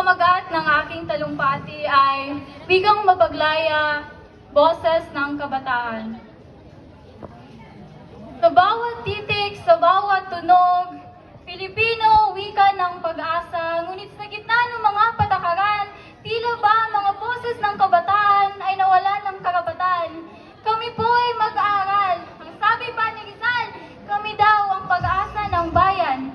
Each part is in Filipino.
pamagat ng aking talumpati ay wikang mapaglaya, boses ng kabataan. Sa bawat titik, sa bawat tunog, Pilipino, wika ng pag-asa, ngunit sa gitna ng mga patakaran, tila ba mga boses ng kabataan ay nawalan ng karapatan. Kami po ay mag-aaral. Ang sabi pa ni Rizal, kami daw ang pag-asa ng bayan.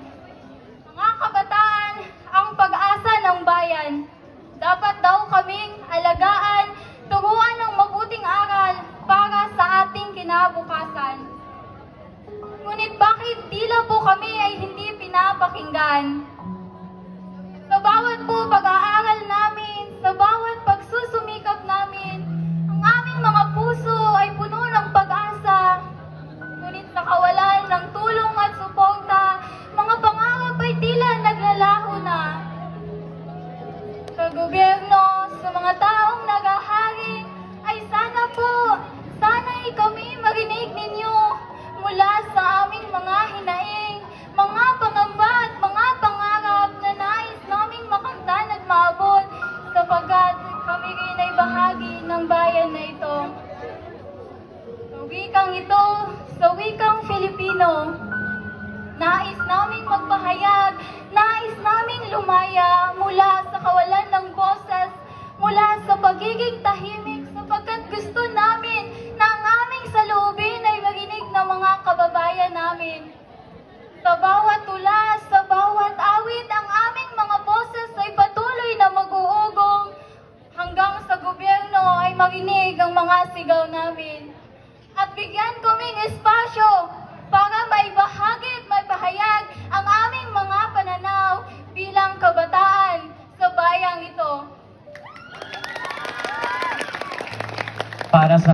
Mga kabataan, ang pag-asa ng bayan. Dapat daw kaming alagaan, turuan ng mabuting aral para sa ating kinabukasan. Ngunit bakit tila po kami ay hindi pinapakinggan? Sa bawat po pag-aaral namin, sa bawat pagsusumikap namin, ang aming mga puso ay puno ng pag-asa. Ngunit sa kawalan ng tulong at suporta, mga pangarap ay tila naglalaho na. Sa gobyerno, sa mga taong naghahari, ay sana po, sana'y kami marinig ninyo mula sa aming mga hinaing, mga pangamba at mga pangarap na nais naming makamtan at maabot sapagkat kami rin ay bahagi ng bayan na ito. Sa wikang ito, sa wikang Filipino, nais naming magpahayag, nais naming lumaya mula sa kawalan ng boses, mula sa pagiging tahimik sapagkat gusto namin na ang aming saloobin ay marinig ng mga kababayan namin. Sa bawat tula, sa bawat awit, ang aming mga boses ay patuloy na mag-uugong hanggang sa gobyerno ay marinig ang mga sigaw namin. At bigyan kaming espasyo para maibahagi at maipahayag ang aming mga pananaw bilang kabataan sa bayang ito. Para sa